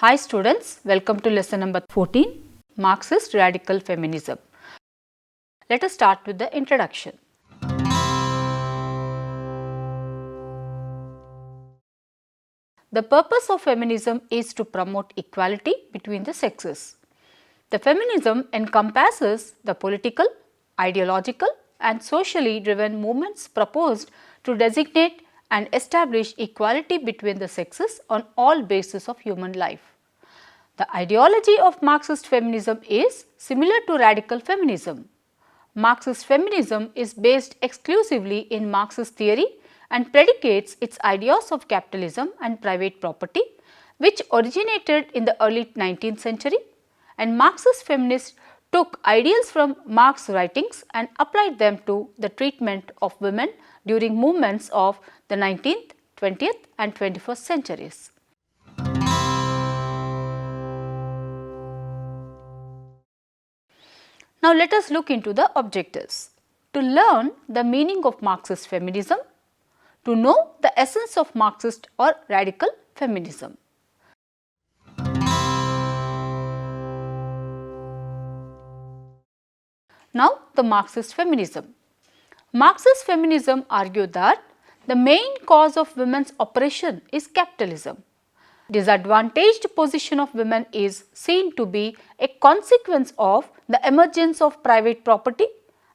Hi students, welcome to lesson number 14, Marxist Radical Feminism. Let us start with the introduction. The purpose of feminism is to promote equality between the sexes. The feminism encompasses the political, ideological and socially driven movements proposed to designate and establish equality between the sexes on all bases of human life. The ideology of Marxist feminism is similar to radical feminism. Marxist feminism is based exclusively in Marxist theory and predicates its ideas of capitalism and private property, which originated in the early 19th century, and Marxist feminists took ideals from Marx's writings and applied them to the treatment of women during movements of the 19th, 20th and 21st centuries. Now, let us look into the objectives. To learn the meaning of Marxist feminism, to know the essence of Marxist or radical feminism. Now, the Marxist feminism. Marxist feminism argued that the main cause of women's oppression is capitalism. Disadvantaged position of women is seen to be a consequence of the emergence of private property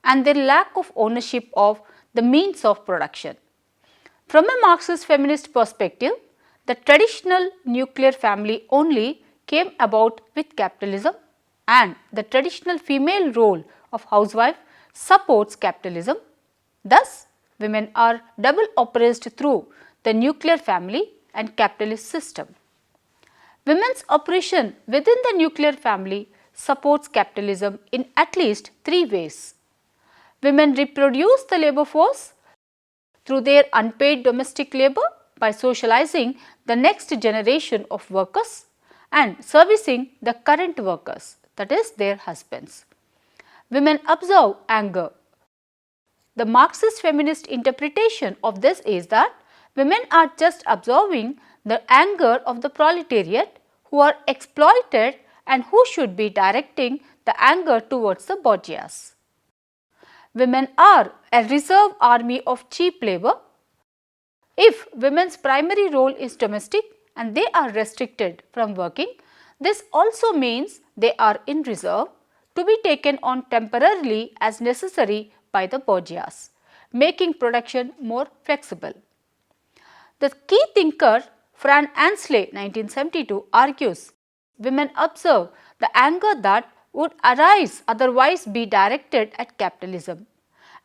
and their lack of ownership of the means of production. From a Marxist feminist perspective, the traditional nuclear family only came about with capitalism, and the traditional female role of housewife supports capitalism. Thus, women are double oppressed through the nuclear family and capitalist system. Women's oppression within the nuclear family supports capitalism in at least three ways. Women reproduce the labor force through their unpaid domestic labor by socializing the next generation of workers and servicing the current workers, that is, their husbands. Women observe anger. The Marxist feminist interpretation of this is that women are just observing the anger of the proletariat who are exploited and who should be directing the anger towards the bourgeois. Women are a reserve army of cheap labor. If women's primary role is domestic and they are restricted from working, this also means they are in reserve to be taken on temporarily as necessary by the bourgeois, making production more flexible. The key thinker Fran Ansley 1972 argues women observe the anger that would arise otherwise be directed at capitalism.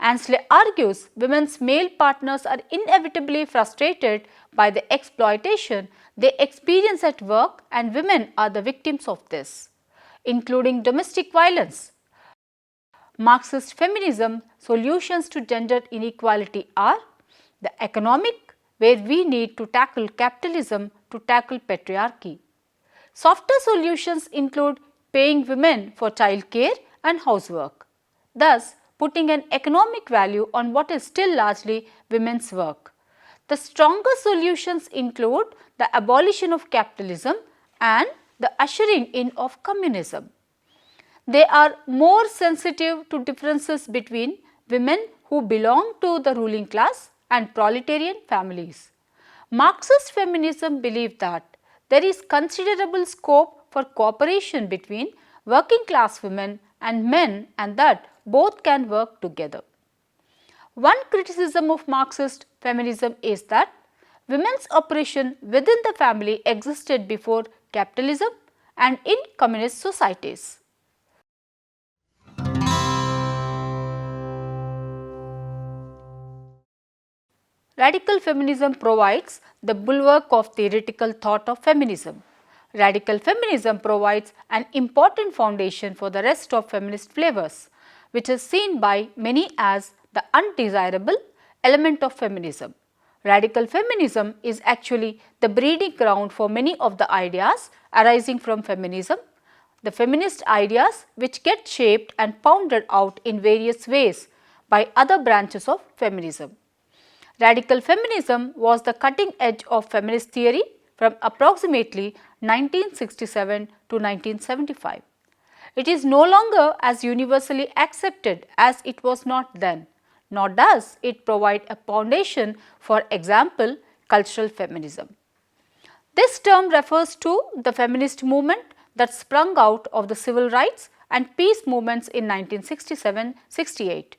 Ansley argues women's male partners are inevitably frustrated by the exploitation they experience at work, and women are the victims of this, including domestic violence. Marxist feminism solutions to gender inequality are the economic, where we need to tackle capitalism to tackle patriarchy. Softer solutions include paying women for child care and housework, thus putting an economic value on what is still largely women's work. The stronger solutions include the abolition of capitalism and the ushering in of communism. They are more sensitive to differences between women who belong to the ruling class and proletarian families. Marxist feminism believes that there is considerable scope for cooperation between working class women and men, and that both can work together. One criticism of Marxist feminism is that women's oppression within the family existed before capitalism and in communist societies. Radical feminism provides the bulwark of theoretical thought of feminism. Radical feminism provides an important foundation for the rest of feminist flavors, which is seen by many as the undesirable element of feminism. Radical feminism is actually the breeding ground for many of the ideas arising from feminism, the feminist ideas which get shaped and pounded out in various ways by other branches of feminism. Radical feminism was the cutting edge of feminist theory from approximately 1967 to 1975. It is no longer as universally accepted as it was not then, nor does it provide a foundation for example, cultural feminism. This term refers to the feminist movement that sprung out of the civil rights and peace movements in 1967-68.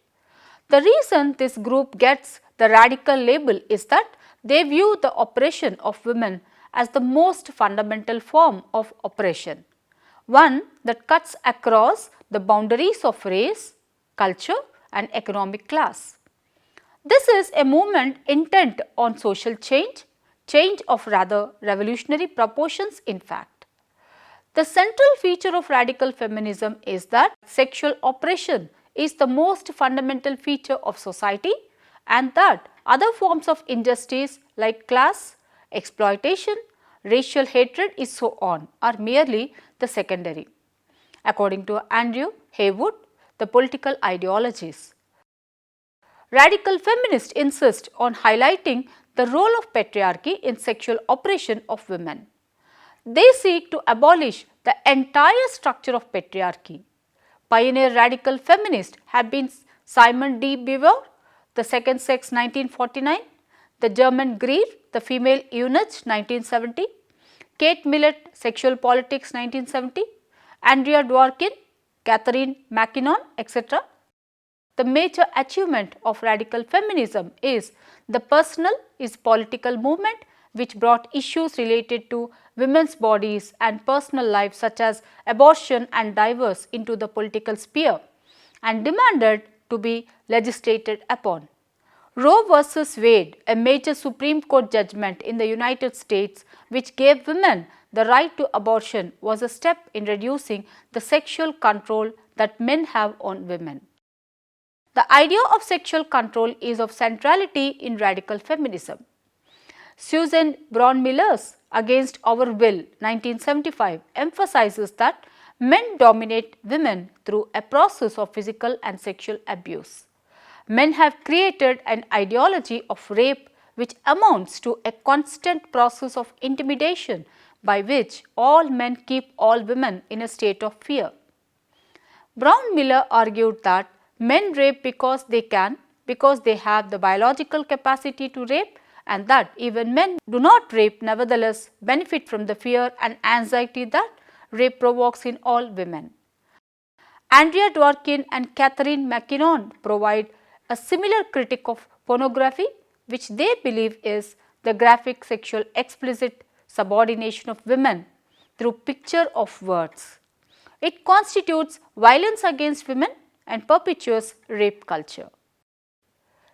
The reason this group gets the radical label is that they view the oppression of women as the most fundamental form of oppression, one that cuts across the boundaries of race, culture and economic class. This is a movement intent on social change, change of rather revolutionary proportions in fact. The central feature of radical feminism is that sexual oppression is the most fundamental feature of society and that other forms of injustice like class, exploitation, racial hatred is so on are merely the secondary. According to Andrew Haywood, the political ideologies. Radical feminists insist on highlighting the role of patriarchy in sexual oppression of women. They seek to abolish the entire structure of patriarchy. Pioneer radical feminists have been Simone de Beauvoir, The Second Sex 1949, the German Greer, The Female Eunuch 1970, Kate Millett, Sexual Politics 1970, Andrea Dworkin, Catherine MacKinnon, etc. The major achievement of radical feminism is the personal is political movement which brought issues related to women's bodies and personal lives such as abortion and divorce into the political sphere and demanded to be legislated upon. Roe versus Wade, a major Supreme Court judgment in the United States which gave women the right to abortion, was a step in reducing the sexual control that men have on women. The idea of sexual control is of centrality in radical feminism. Susan Brown Miller's Against Our Will 1975 emphasizes that men dominate women through a process of physical and sexual abuse. Men have created an ideology of rape which amounts to a constant process of intimidation by which all men keep all women in a state of fear. Brown Miller argued that men rape because they can, because they have the biological capacity to rape, and that even men do not rape nevertheless benefit from the fear and anxiety that rape provokes in all women. Andrea Dworkin and Catherine MacKinnon provide a similar critique of pornography which they believe is the graphic sexual explicit subordination of women through picture of words. It constitutes violence against women and perpetuates rape culture.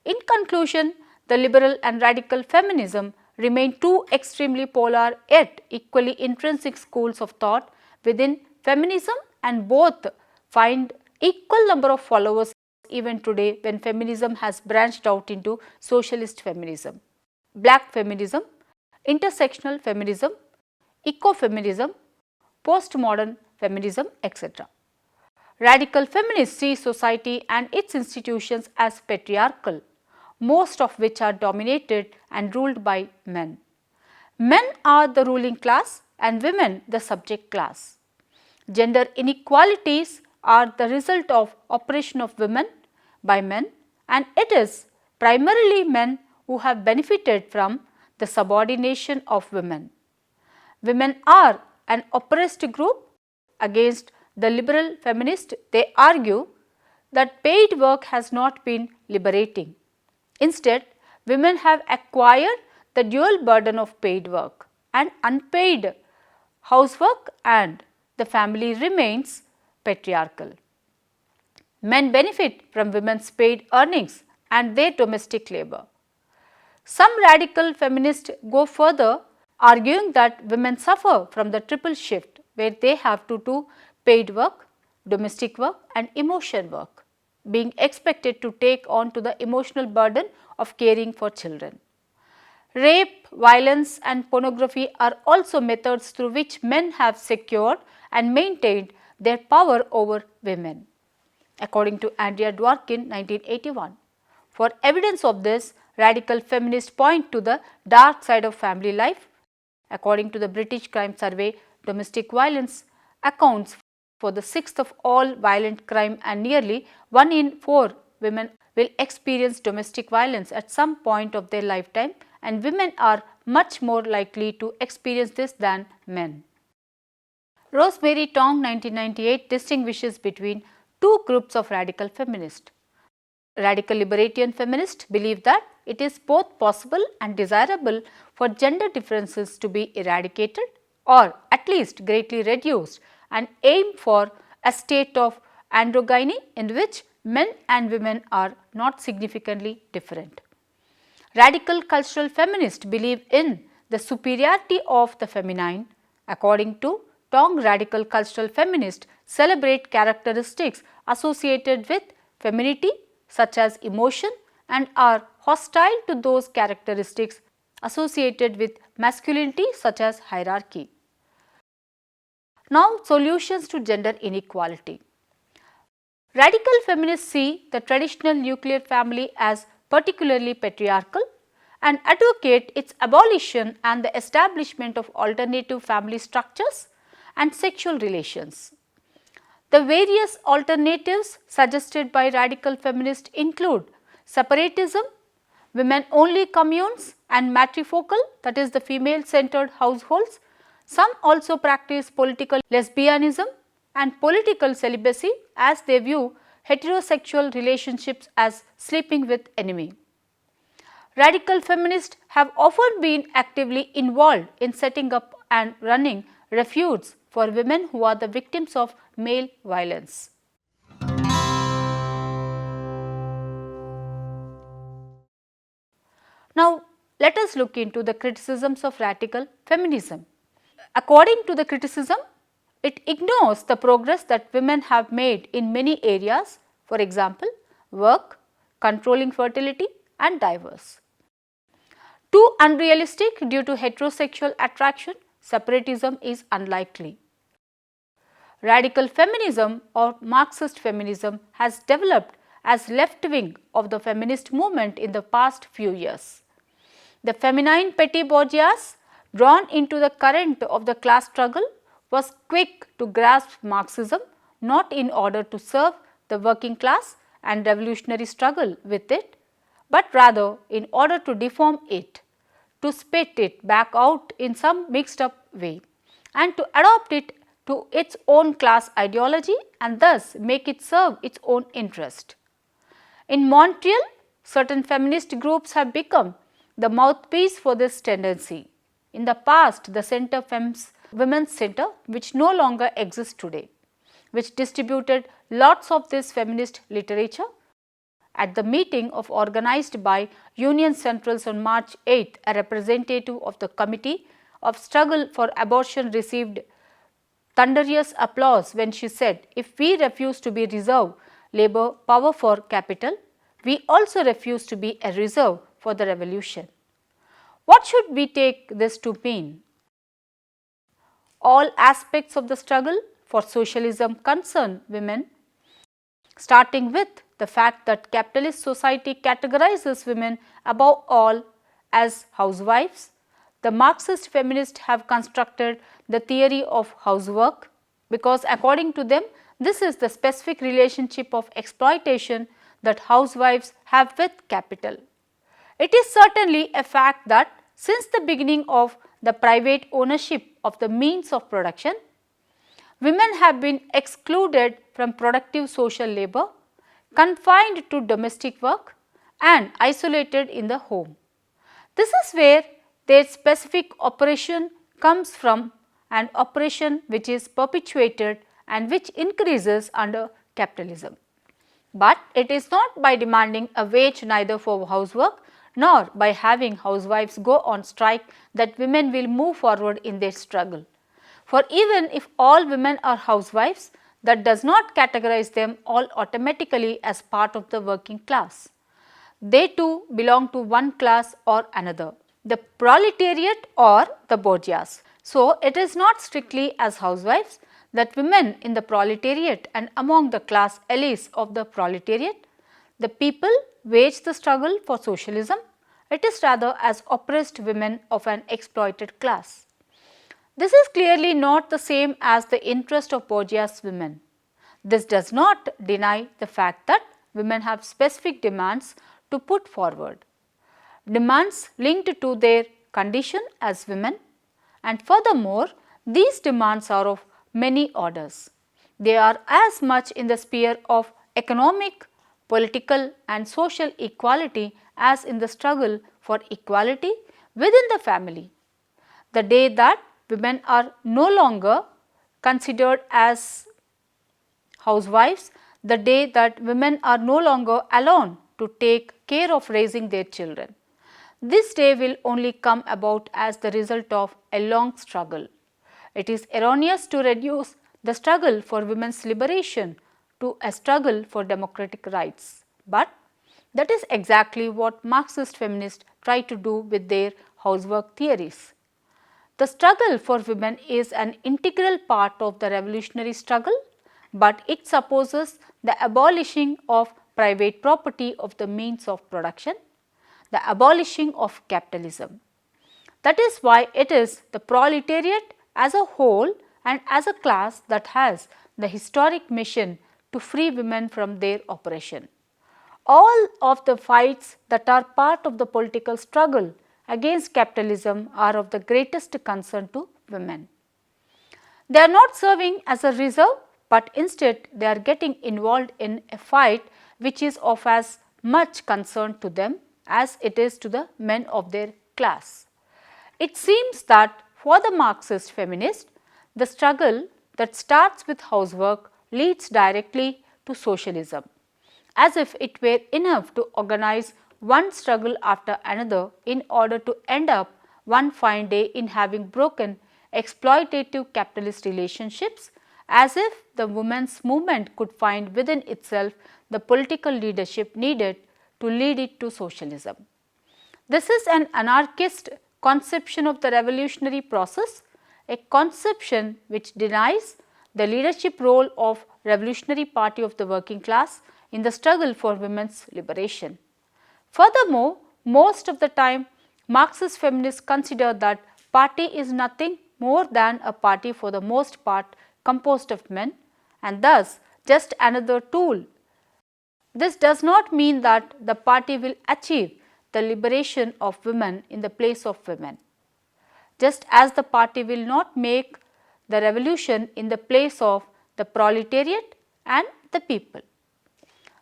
In conclusion, the liberal and radical feminism remain two extremely polar yet equally intrinsic schools of thought within feminism, and both find equal number of followers even today when feminism has branched out into socialist feminism, black feminism, intersectional feminism, ecofeminism, postmodern feminism, etc. Radical feminists see society and its institutions as patriarchal, most of which are dominated and ruled by men. Men are the ruling class and women the subject class. Gender inequalities are the result of oppression of women by men, and it is primarily men who have benefited from the subordination of women. Women are an oppressed group. Against the liberal feminist, they argue that paid work has not been liberating. Instead, women have acquired the dual burden of paid work and unpaid housework, and the family remains patriarchal. Men benefit from women's paid earnings and their domestic labor. Some radical feminists go further, arguing that women suffer from the triple shift where they have to do paid work, domestic work and emotion work, being expected to take on to the emotional burden of caring for children. Rape, violence and pornography are also methods through which men have secured and maintained their power over women, according to Andrea Dworkin 1981. For evidence of this, radical feminists point to the dark side of family life According to the British Crime Survey, domestic violence accounts for the sixth of all violent crime, and nearly 1 in 4 women will experience domestic violence at some point of their lifetime, and women are much more likely to experience this than men. Rosemary Tong 1998 distinguishes between two groups of radical feminists. Radical libertarian feminists believe that it is both possible and desirable for gender differences to be eradicated or at least greatly reduced, and aim for a state of androgyny in which men and women are not significantly different. Radical cultural feminists believe in the superiority of the feminine. According to Tong, radical cultural feminists celebrate characteristics associated with femininity such as emotion and are hostile to those characteristics associated with masculinity such as hierarchy. Now, solutions to gender inequality. Radical feminists see the traditional nuclear family as particularly patriarchal and advocate its abolition and the establishment of alternative family structures and sexual relations. The various alternatives suggested by radical feminists include separatism, women-only communes, and matrifocal, that is the female-centered households. Some also practice political lesbianism and political celibacy, as they view heterosexual relationships as sleeping with enemy. Radical feminists have often been actively involved in setting up and running refuges for women who are the victims of male violence. Now, let us look into the criticisms of radical feminism. According to the criticism, it ignores the progress that women have made in many areas, for example, work, controlling fertility, and divorce. Too unrealistic due to heterosexual attraction, separatism is unlikely. Radical feminism or Marxist feminism has developed as left wing of the feminist movement in the past few years. The feminine petty bourgeoisie, drawn into the current of the class struggle, was quick to grasp Marxism not in order to serve the working class and revolutionary struggle with it, but rather in order to deform it, to spit it back out in some mixed up way, and to adopt it to its own class ideology and thus make it serve its own interest. In Montreal, certain feminist groups have become the mouthpiece for this tendency. In the past, the Centre Femmes Women's Centre, which no longer exists today, which distributed lots of this feminist literature. At the meeting organized by Union Centrals on March 8, a representative of the Committee of Struggle for Abortion received thunderous applause when she said, "If we refuse to be reserve labor power for capital, we also refuse to be a reserve for the revolution." What should we take this to mean? All aspects of the struggle for socialism concern women, starting with the fact that capitalist society categorizes women above all as housewives. The Marxist feminists have constructed the theory of housework because according to them, this is the specific relationship of exploitation that housewives have with capital. It is certainly a fact that since the beginning of the private ownership of the means of production, women have been excluded from productive social labor, confined to domestic work, and isolated in the home. This is where their specific oppression comes from, an oppression which is perpetuated and which increases under capitalism. But it is not by demanding a wage neither for housework nor by having housewives go on strike that women will move forward in their struggle. For even if all women are housewives, that does not categorize them all automatically as part of the working class. They too belong to one class or another, the proletariat or the bourgeois. So, it is not strictly as housewives that women in the proletariat and among the class elites of the proletariat, the people wage the struggle for socialism. It is rather as oppressed women of an exploited class. This is clearly not the same as the interest of bourgeois women. This does not deny the fact that women have specific demands to put forward, demands linked to their condition as women, and furthermore, these demands are of many orders. They are as much in the sphere of economic, political and social equality as in the struggle for equality within the family. The day that women are no longer considered as housewives, the day that women are no longer alone to take care of raising their children. This day will only come about as the result of a long struggle. It is erroneous to reduce the struggle for women's liberation to a struggle for democratic rights, but that is exactly what Marxist feminists try to do with their housework theories. The struggle for women is an integral part of the revolutionary struggle, but it supposes the abolishing of private property of the means of production, the abolishing of capitalism. That is why it is the proletariat as a whole and as a class that has the historic mission to free women from their oppression. All of the fights that are part of the political struggle against capitalism are of the greatest concern to women. They are not serving as a reserve, but instead they are getting involved in a fight which is of as much concern to them as it is to the men of their class. It seems that for the Marxist feminist, the struggle that starts with housework leads directly to socialism, as if it were enough to organize one struggle after another in order to end up one fine day in having broken exploitative capitalist relationships, as if the women's movement could find within itself the political leadership needed to lead it to socialism. This is an anarchist conception of the revolutionary process, a conception which denies the leadership role of Revolutionary Party of the working class in the struggle for women's liberation. Furthermore, most of the time Marxist feminists consider that party is nothing more than a party for the most part composed of men and thus just another tool. This does not mean that the party will achieve the liberation of women in the place of women, just as the party will not make the revolution in the place of the proletariat and the people.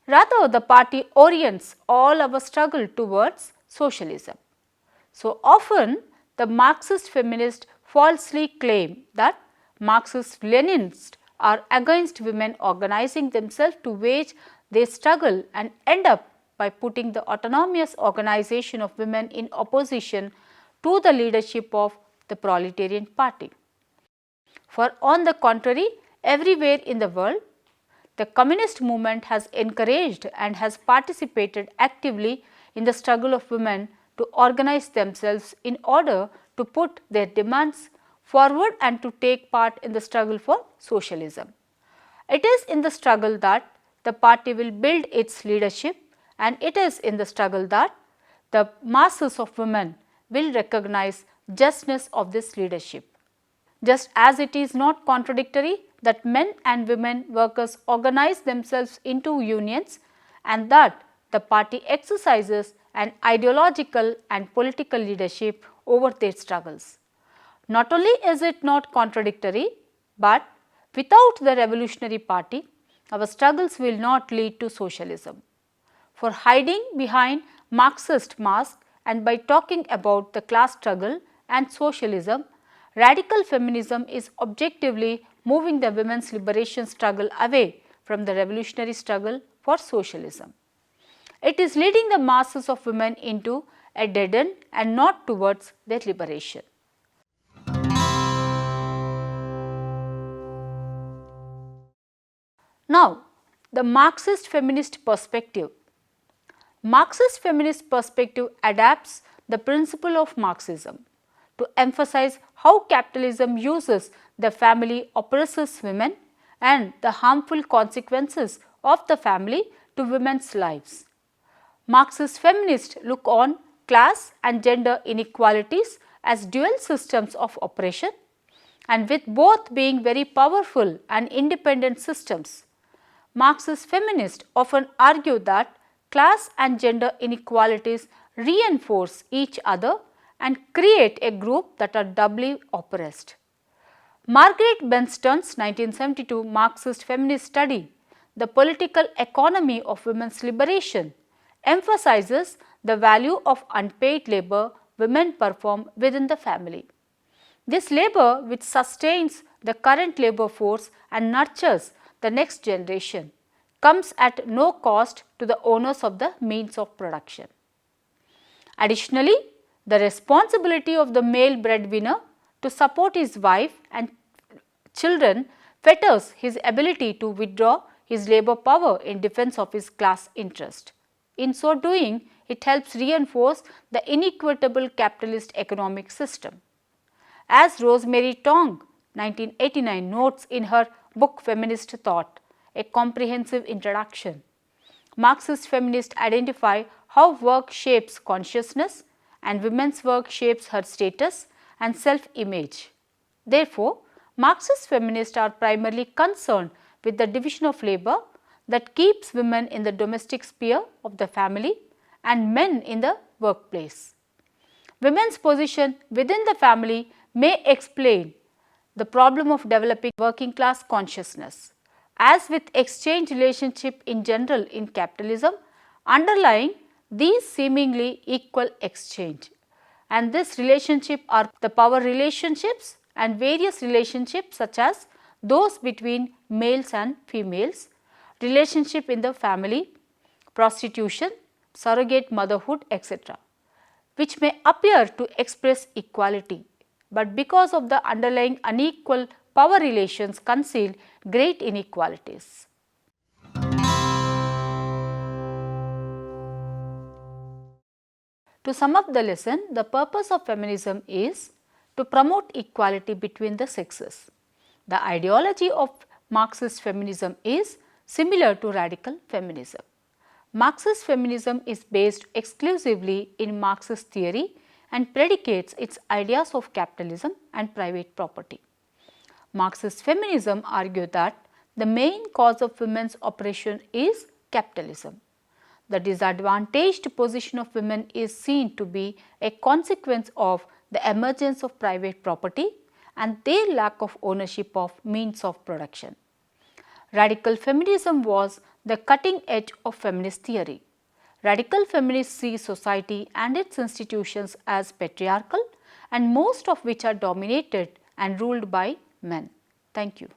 Rather, the party orients all our struggle towards socialism. So often, the Marxist feminists falsely claim that Marxist-Leninists are against women organizing themselves to wage their struggle and end up by putting the autonomous organization of women in opposition to the leadership of the proletarian party. For on the contrary, everywhere in the world, the communist movement has encouraged and has participated actively in the struggle of women to organize themselves in order to put their demands forward and to take part in the struggle for socialism. It is in the struggle that the party will build its leadership, and it is in the struggle that the masses of women will recognize justness of this leadership. Just as it is not contradictory that men and women workers organize themselves into unions and that the party exercises an ideological and political leadership over their struggles. Not only is it not contradictory, but without the revolutionary party, our struggles will not lead to socialism. For hiding behind Marxist mask and by talking about the class struggle and socialism, radical feminism is objectively moving the women's liberation struggle away from the revolutionary struggle for socialism. It is leading the masses of women into a dead end and not towards their liberation. Now, the Marxist feminist perspective. Marxist feminist perspective adapts the principle of Marxism to emphasize how capitalism uses the family oppresses women and the harmful consequences of the family to women's lives. Marxist feminists look on class and gender inequalities as dual systems of oppression, and with both being very powerful and independent systems. Marxist feminists often argue that class and gender inequalities reinforce each other and create a group that are doubly oppressed. Margaret Benston's 1972 Marxist feminist study, The Political Economy of Women's Liberation, emphasizes the value of unpaid labor women perform within the family. This labor, which sustains the current labor force and nurtures the next generation, comes at no cost to the owners of the means of production. Additionally, the responsibility of the male breadwinner to support his wife and children fetters his ability to withdraw his labor power in defense of his class interest. In so doing, it helps reinforce the inequitable capitalist economic system. As Rosemary Tong, 1989, notes in her book Feminist Thought, A Comprehensive Introduction, Marxist feminists identify how work shapes consciousness and women's work shapes her status and self-image. Therefore, Marxist feminists are primarily concerned with the division of labor that keeps women in the domestic sphere of the family and men in the workplace. Women's position within the family may explain the problem of developing working class consciousness. As with exchange relationship in general in capitalism, underlying these seemingly equal exchange and this relationship are the power relationships and various relationships such as those between males and females, relationship in the family, prostitution, surrogate motherhood, etc., which may appear to express equality, but because of the underlying unequal power relations conceal great inequalities. To sum up the lesson, the purpose of feminism is to promote equality between the sexes. The ideology of Marxist feminism is similar to radical feminism. Marxist feminism is based exclusively in Marxist theory and predicates its ideas of capitalism and private property. Marxist feminism argues that the main cause of women's oppression is capitalism. The disadvantaged position of women is seen to be a consequence of the emergence of private property and their lack of ownership of means of production. Radical feminism was the cutting edge of feminist theory. Radical feminists see society and its institutions as patriarchal and most of which are dominated and ruled by men. Thank you.